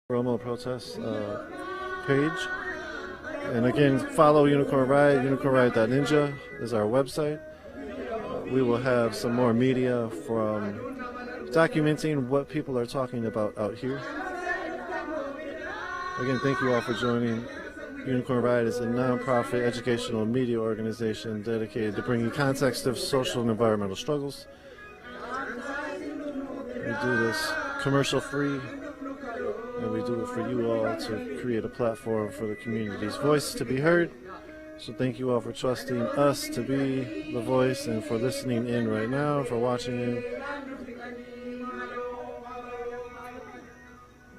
promo protest page. And again, follow Unicorn Riot. UnicornRiot.ninja is our website. We will have some more media from documenting what people are talking about out here. Again, thank you all for joining. Unicorn Riot is a non-profit educational media organization dedicated to bringing context of social and environmental struggles. We do this commercial-free, and we do it for you all to create a platform for the community's voice to be heard. So thank you all for trusting us to be the voice and for listening in right now, for watching in.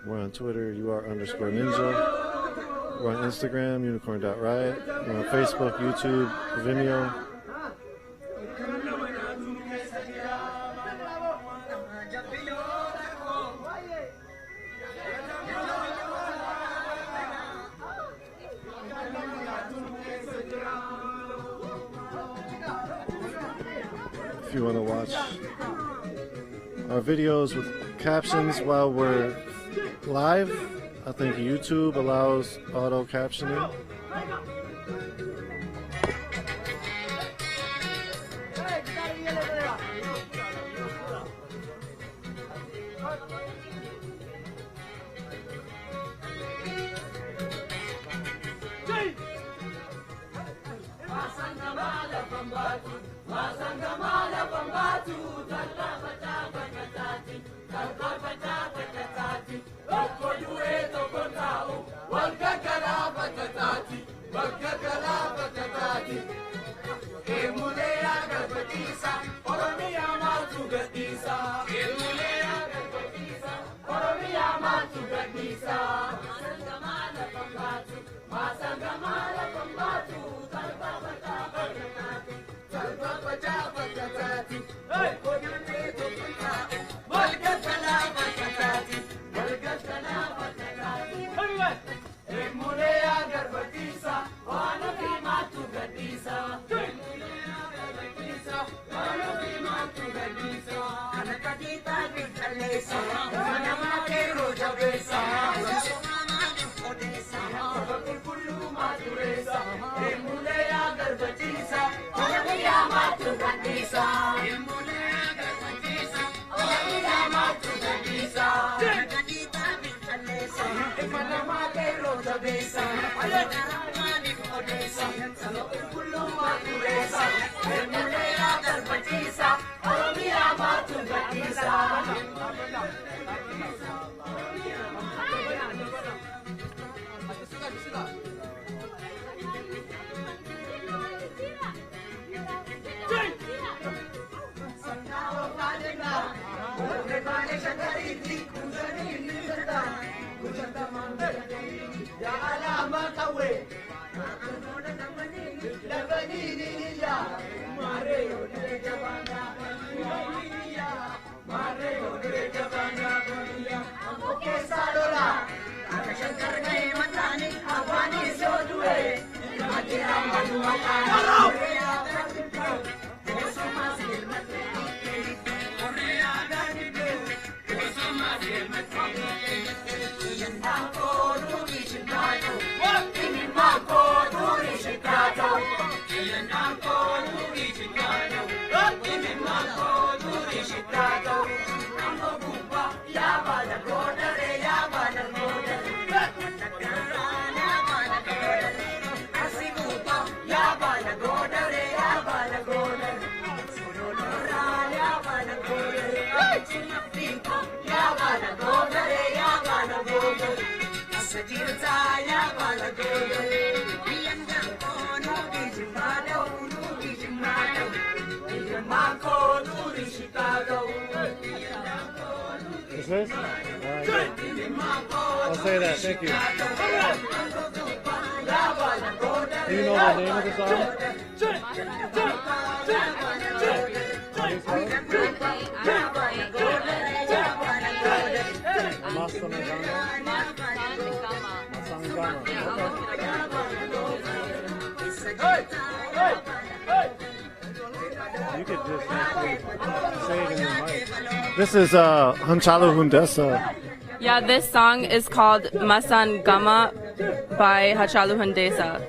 We're on Twitter, UR_ninja. We're on Instagram, unicorn.riot. We're on Facebook, YouTube, Vimeo. If you want to watch our videos with captions while we're live, I think YouTube allows auto captioning. Is this? I'll say that, thank you. Do you know the name of the song? You could just actually say it in your mic. This is Hanchalo Hundesa Yeah, this song is called Masan Gama by Hachalu Hundesa.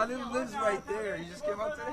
Khalil lives right there. He just came up today.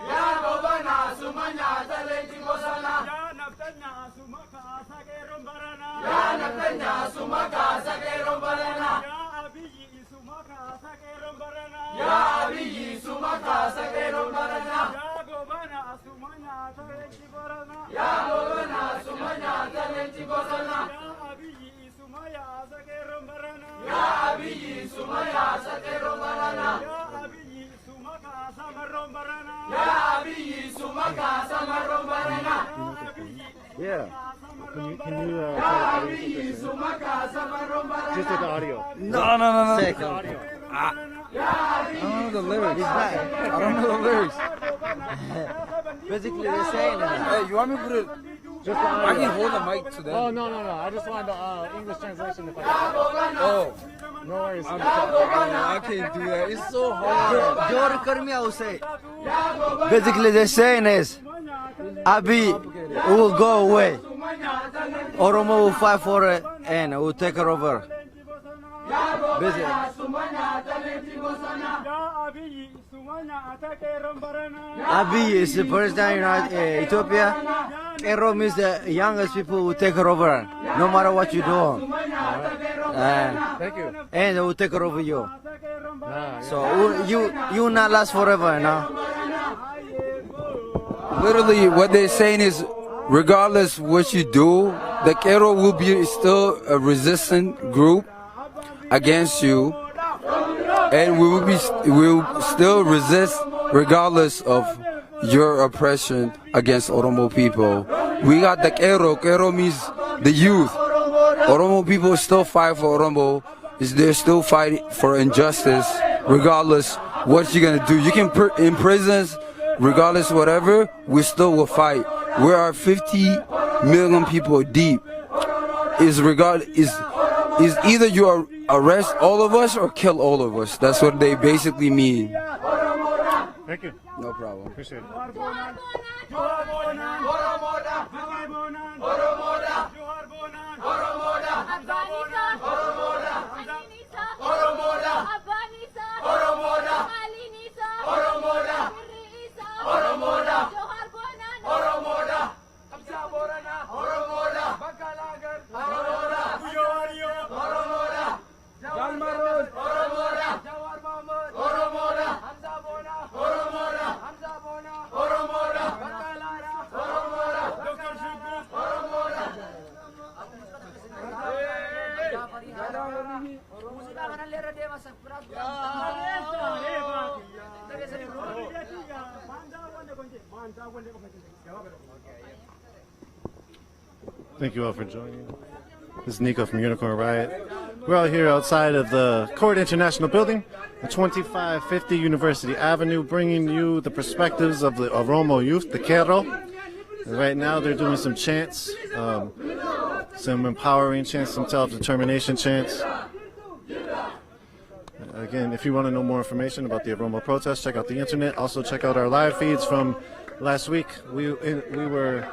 Yeah. Can you just with the audio? No. Sick. I don't know the lyrics. I don't know the lyrics. Basically, they're saying that. Hey, you want me to put it? Just the I audio. can hold the mic to them. Oh, no. I just wanted the English translation. If I Oh, no worries. I can't do that. It's so hard. Your Karmia will say. Basically, they're saying is, Abiy will go away. Oromo will fight for it and will take her over. Basically. Abiy is the president of Ethiopia. Kero means the youngest people will take her over, no matter what you do. Thank you. And they will take her over you. So you will not last forever, you know. Literally, what they're saying is, regardless what you do, the Kero will be still a resistant group against you, and we will still resist regardless of your oppression against Oromo people. We got the Kero. Kero means the youth. Oromo people still fight for Oromo. They're still fighting for injustice, regardless what you're gonna do. You can in prisons, regardless whatever, we still will fight. We are 50 million people deep. Is either you arrest all of us or kill all of us. That's what they basically mean. Thank you. No problem. Appreciate it. Thank you all for joining. This is Nico from Unicorn Riot. We're all here outside of the Court International Building at 2550 University Avenue, bringing you the perspectives of the Oromo youth, the Kero. And right now they're doing some chants, some empowering chants, some self-determination chants. Again, if you want to know more information about the Oromo protest, check out the internet. Also check out our live feeds from last week. We were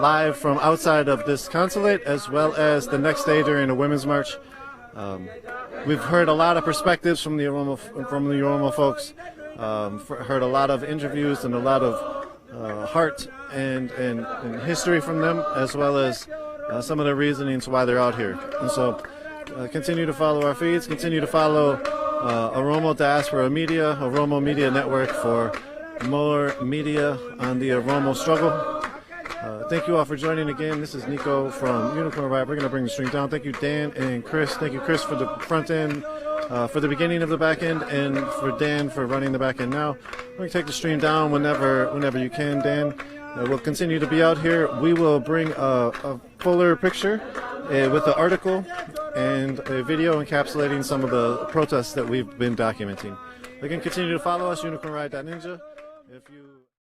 live from outside of this consulate, as well as the next day during the Women's March. We've heard a lot of perspectives from the Oromo folks. Heard a lot of interviews and a lot of heart and history from them, as well as some of the reasonings why they're out here. And so continue to follow our feeds, continue to follow Oromo Diaspora Media, Oromo Media Network for more media on the Oromo struggle. Thank you all for joining again. This is Nico from Unicorn Riot. We're going to bring the stream down. Thank you, Dan and Chris. Thank you, Chris, for the front end, for the beginning of the back end, and for Dan for running the back end now. We're going to take the stream down whenever you can, Dan. We'll continue to be out here. We will bring a fuller picture with the article and a video encapsulating some of the protests that we've been documenting. Again, continue to follow us, unicornriot.ninja. If you